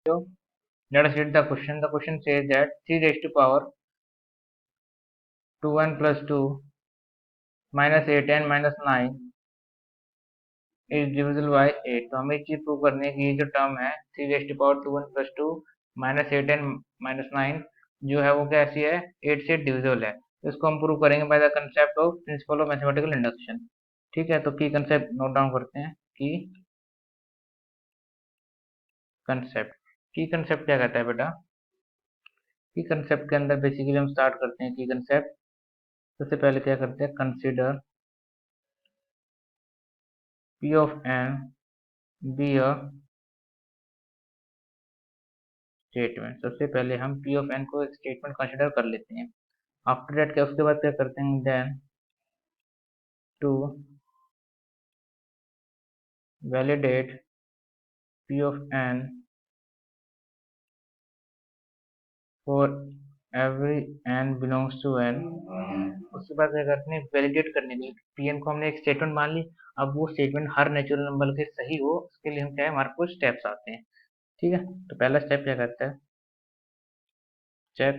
So let us read the question. The question says that 3 raised to power 2n plus 2 minus 8n minus 9 is divisible by 8. तो हमें चीज prove करनी है कि ये जो टर्म है 3 raised to power 2n plus 2 minus 8n minus 9 जो है वो कैसी है 8 से डिविजिबल है। तो इसको हम प्रूव करेंगे by the concept of principal of mathematical induction. ठीक है, तो की कंसेप्ट नोट डाउन करते हैं। की कंसेप्ट क्या कहता है बेटा? की कंसेप्ट के अंदर बेसिकली हम स्टार्ट करते हैं की कंसेप्ट। सबसे पहले क्या करते हैं, consider P of n be a statement. सबसे पहले हम P of n को एक स्टेटमेंट कंसीडर कर लेते हैं। आफ्टर दैट क्या, उसके बाद क्या करते हैं, then to validate P of n for every n belongs to n। उसके बाद क्या करते हैं, वैलिडेट करने के लिए Pn को हमने एक स्टेटमेंट मान ली। अब वो स्टेटमेंट हर नेचुरल नंबर के सही हो, उसके लिए हम क्या है, हमारे कुछ स्टेप्स आते हैं। ठीक है, तो पहला स्टेप क्या करता है, check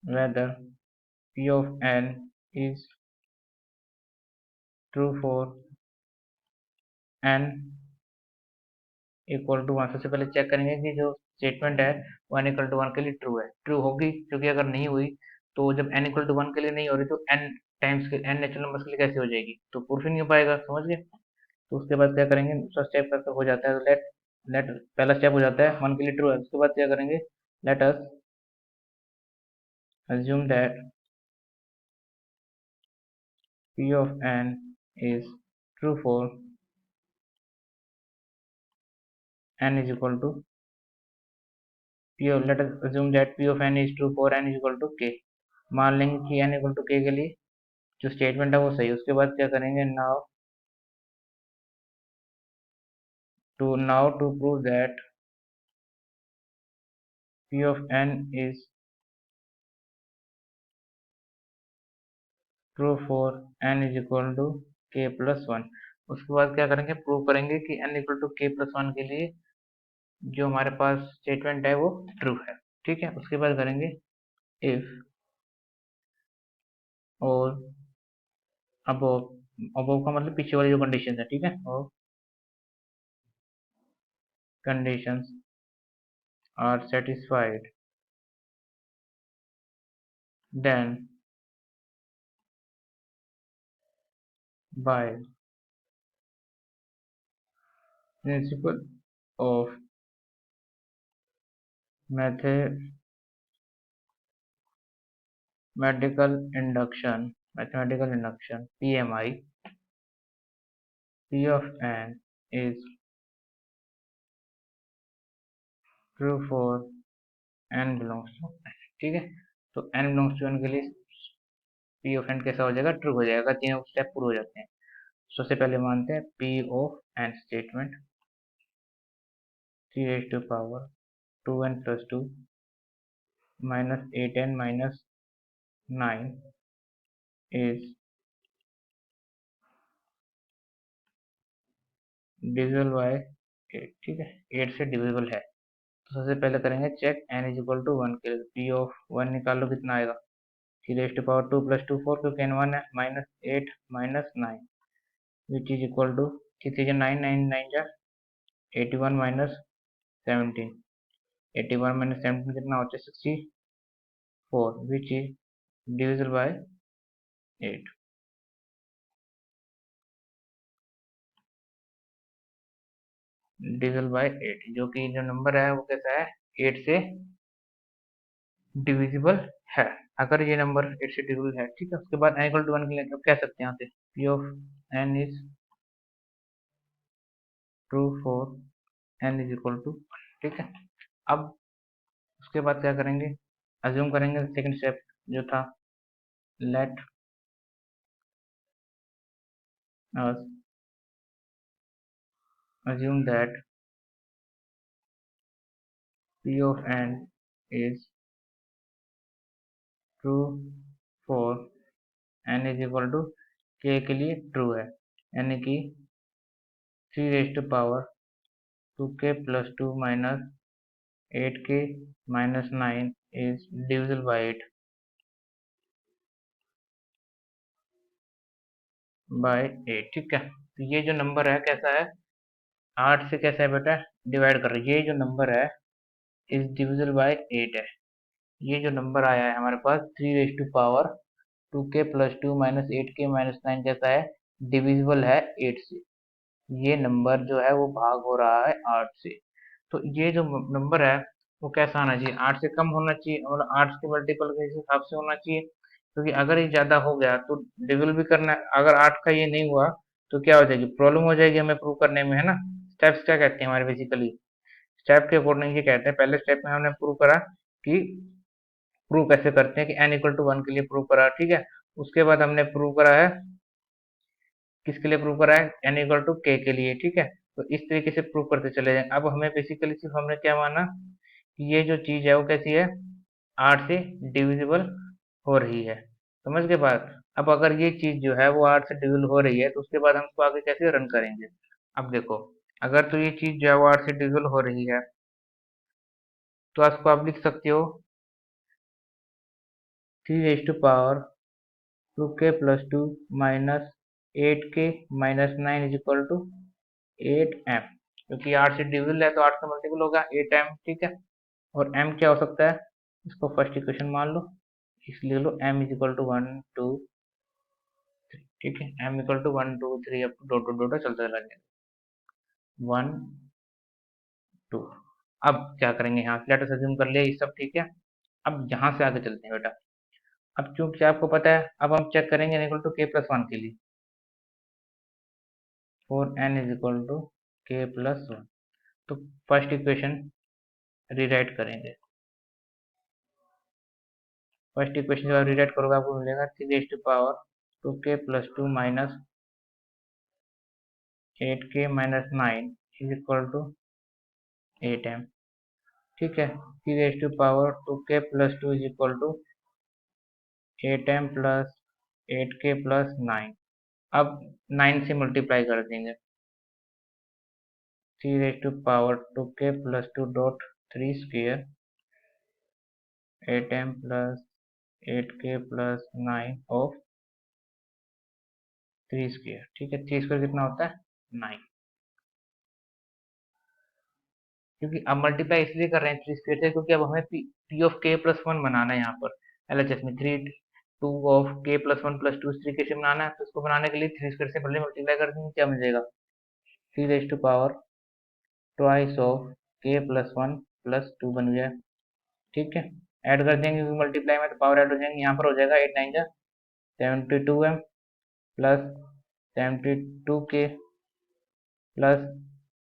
whether P of n is true for n equal to 1। सबसे पहले चेक करेंगे कि जो स्टेटमेंट है वो n इक्वल टू 1 के लिए ट्रू है। ट्रू होगी, क्योंकि अगर नहीं हुई तो जब n इक्वल टू 1 के लिए नहीं हो रही तो n टाइम्स के n नेचुरल नंबर्स के लिए कैसे हो जाएगी, तो प्रूफ ही नहीं हो पाएगा। समझ गए? तो उसके बाद क्या करेंगे, दूसरा स्टेप करके हो जाता है, तो लेट लेट पहला स्टेप हो जाता है 1 के लिए ट्रू है। उसके बाद क्या करेंगे, let us assume that P of n is true for n is equal to let us assume that P of n is true for n is equal to k। मान लेंगे कि n इक्वल टू k के लिए जो statement है वो सही है। उसके बाद क्या करेंगे, now to prove that P of n is true for n is equal to k plus 1। उसके बाद क्या करेंगे, प्रूव करेंगे कि n equal to k plus 1 के लिए जो हमारे पास स्टेटमेंट है वो ट्रू है। ठीक है, उसके बाद करेंगे इफ और अबोव का मतलब पीछे वाली जो कंडीशन है। ठीक है, और conditions are satisfied then by principle of mathematical induction PMI, P of n is true for n belongs to n। ठीक है, तो n belongs to n के लिए P of n कैसा हो जाएगा, ट्रू हो जाएगा। तीनों स्टेप पूरे हो जाते हैं। सबसे पहले मानते हैं P of n statement 3 raised to power 2n plus 2 minus 8n minus 9 is divisible by 8। ठीक है, 8 से डिविजिबल है। तो सबसे पहले करेंगे check n is equal to 1 के लिए P of 1 निकाल लो, कितना आएगा, 3 raised to power 2 plus 2 4, क्योंकि n 1 है, minus 8 minus 9 which is equal to 3 9 9 9 जा 81 माइनस 17, 81 माइनस 17 कितना होता है 64, which is divisible by 8। Divisible by 8 जो कि जो नंबर है वो कैसा है, 8 से डिविजिबल है। अगर ये नंबर 8 से डिविजिबल है, ठीक है। उसके बाद n इक्वल टू 1 के लिए कह सकते हैं यहाँ से P of n is true for n is equal to 1। ठीक है, अब उसके बाद क्या करेंगे, अज्यूम करेंगे सेकंड स्टेप जो था, let us assume that P of n is true for n is equal to k के लिए ट्रू है, यानी कि 3 raised to power 2k plus 2 minus 8k minus 9 is divisible by 8 by 8। ठीक है, तो ये जो नंबर है कैसा है, 8 से कैसा है बेटा, डिवाइड कर रही है। ये जो नंबर है इज डिविजिबल बाय 8 है। ये जो नंबर आया है हमारे पास 3 to power 2k plus 2 minus 8k minus 9 कैसा है, डिविजिबल है 8 से। ये नंबर जो है वो भाग हो रहा है 8 से। तो ये जो नंबर है वो कैसा आना चाहिए, 8 से कम होना चाहिए, मतलब 8 के मल्टीपल के हिसाब से होना चाहिए। क्योंकि अगर ये ज्यादा हो गया तो डिविजिबल भी करना है। अगर 8 का ये नहीं हुआ तो क्या हो जाएगी, प्रॉब्लम हो जाएगी हमें प्रूव करने में, है ना। स्टेप्स क्या कहते हैं हमारे, बेसिकली स्टेप के अकॉर्डिंग ये कहते हैं। पहले स्टेप में हमने प्रूव करा कि प्रूव कैसे करते हैं कि n इक्वल टू 1 के लिए प्रूव करा, ठीक है। उसके बाद हमने प्रूव करा है, किसके लिए प्रूव करा है, n इक्वल टू k के लिए, ठीक है। तो इस तरीके से प्रूव करते चले जाएंगे। अब हमें बेसिकली सिर्फ हमने क्या माना कि ये जो चीज है वो कैसी है, 8 से डिविजिबल हो रही है। समझ के बाद अब अगर ये चीज जो है वो 8 से डिविजिबल हो रही है तो उसके बाद हम इसको आगे कैसे रन करेंगे। अब देखो, अगर तो ये चीज जो है वो 8 से डिविजिबल हो रही है तो इसको आप लिख सकते हो 3 to power 2k plus 2 minus 8k minus 9 is equal to 8m। क्योंकि 8 से डिविजिबल है तो 8 का मल्टीपल होगा 8m, ठीक है। और m क्या हो सकता है, इसको फर्स्ट इक्वेशन मान लो, इसलिए लो m इज इक्वल टू 1 2 3, ठीक है। m equal to 1 2 3 up to dot dot चलता चला जाएगा 1 2। अब क्या करेंगे, यहाँ से लेटर अज्यूम कर लिया, ये सब ठीक है। अब यहाँ से आगे चलते हैं बेटा। अब चूंकि आपको पता है, अब हम चेक करेंगे n equal to k plus 1 के लिए, for n is equal to k plus 1। तो फर्स्ट इक्वेशन रीराइट करेंगे। फर्स्ट इक्वेशन जब आप रीराइट करोगे आपको मिलेगा 3 to power 2k plus 2 minus 8k minus 9 is equal to 8m, ठीक है। 3 to power 2k plus 2 is equal to 8m plus 8k plus 9। अब 9 से मल्टीप्लाई कर देंगे, 3 to power 2k plus 2 dot 3 square 8m plus 8k plus 9 of 3 square, ठीक है। 3 square कितना होता है, 9। क्योंकि अब मल्टीप्लाई इसलिए कर रहे हैं 3 स्क्वेयर से क्योंकि अब हमें पी ऑफ के प्लस 1 बनाना है यहाँ पर एलएचएस में। 3 2 ऑफ k प्लस 1 प्लस 2 इस तरीके से बनाना है। तो इसको बनाने के लिए 3 स्क्वेयर से पहले मल्टीप्लाई कर देंगे, क्या मिल जाएगा, 3 to power 2 of k plus 1 plus 2 बन गया, ठीक है। ऐड कर देंगे क्योंकि मल्टीप्लाई में तो पावर ऐड हो जाएंगे, यहाँ पर हो जाएगा 8 9 जा 72m प्लस 72k प्लस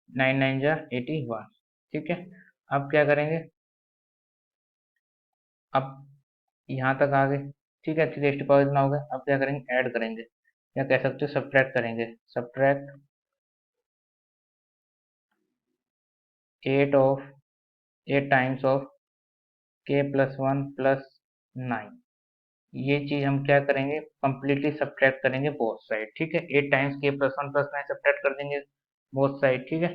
9 9 जा 81, ठीक है। अब क्या करेंगे, अब यहाँ तक आ गए, ठीक है। 3 इतना हो गया। अब क्या करेंगे, ऐड करेंगे, या कह सकते हो सब्ट्रैक्ट करेंगे। Subtract 8 of 8 times of k plus 1 plus 9। ये चीज हम क्या करेंगे, कंप्लीटली सब्ट्रैक्ट करेंगे बोथ साइड, ठीक है। 8 times k plus 1 plus 9 subtract कर देंगे बोथ साइड, ठीक है,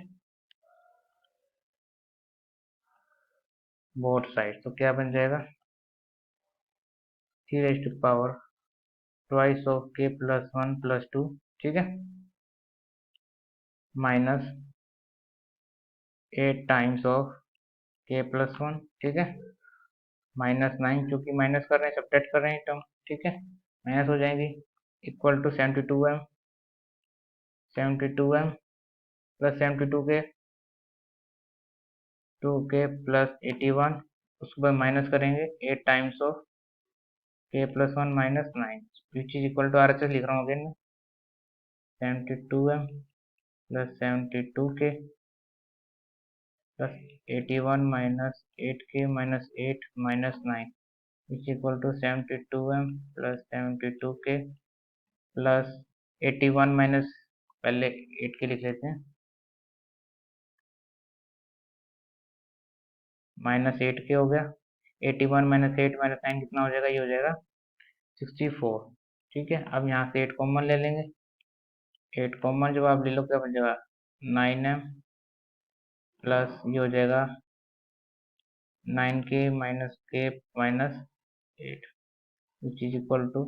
बोथ साइड। तो क्या बन जाएगा, 3 to power twice of k plus 1 plus 2, ठीक है, minus 8 times of k plus 1, ठीक है, माइनस 9, क्योंकि माइनस कर रहे हैं सब्ट्रैक्ट कर रहे हैं टर्म, ठीक है, माइनस हो जाएंगी, equal to 72m plus 2k plus 81। उसके बाद माइनस करेंगे 8 times of k plus 1 minus 9 which is equal to RHS लिख रहा हूँ again, 72m plus 72k plus 81 minus 8k minus 8 minus 9 which equal to 72m plus 72k plus 81 minus, पहले 8 के लिख लेते हैं, माइनस 8k हो गया। 81 माइनस 8 माइनस 9 कितना हो जाएगा, ये हो जाएगा 64, ठीक है। अब यहाँ से 8 कॉमन ले लेंगे, 8 कॉमन जब आप ले लो क्या बन जाएगा 9m प्लस ये हो जाएगा 9k-k-8 which is equal to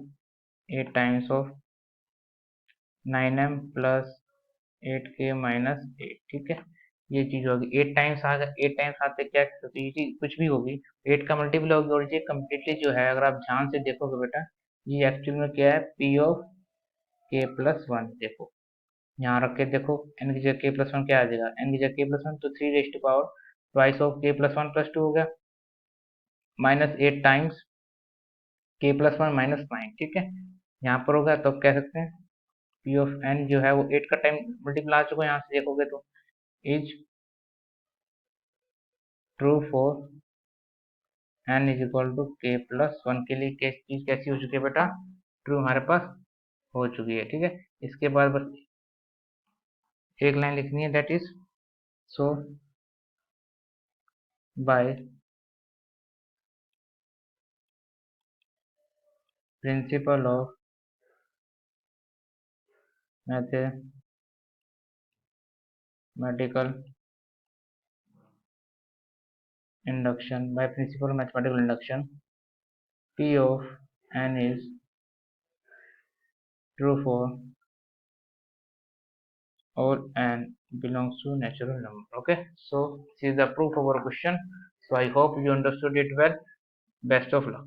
8 times of 9m plus 8k-8। ठीक है, ये चीज होगी 8 टाइम्स आ गया। 8 टाइम्स आते क्या, तो ये चीज कुछ भी होगी 8 का मल्टीपल होगी। और ये कम्प्लीटली जो है, अगर आप ध्यान से देखोगे बेटा, ये एक्चुअल में क्या है, p ऑफ k+1। देखो यहाँ रख के देखो, n की जगह k+1 क्या आ जाएगा, n की जगह k+1 तो 3 rest power twice of k+1+2 हो गया, -8 टाइम्स k+1 -9। ठीक है, यहाँ पर होगा तो कह सकते हैं p ऑफ n जो है वो 8 का टाइम मल्टीपल आ चुका है। यहाँ से देखोगे तो is true for n is equal to k+1 के लिए चीज कैसी हो चुकी है बेटा, ट्रू हमारे पास हो चुकी है। ठीक है, इसके बाद बस एक लाइन लिखनी है, that is so by principle of mathematical induction, by principle of mathematical induction, p of n is true for all n belongs to natural number. Okay, so this is the proof of our question. So I hope you understood it well. Best of luck.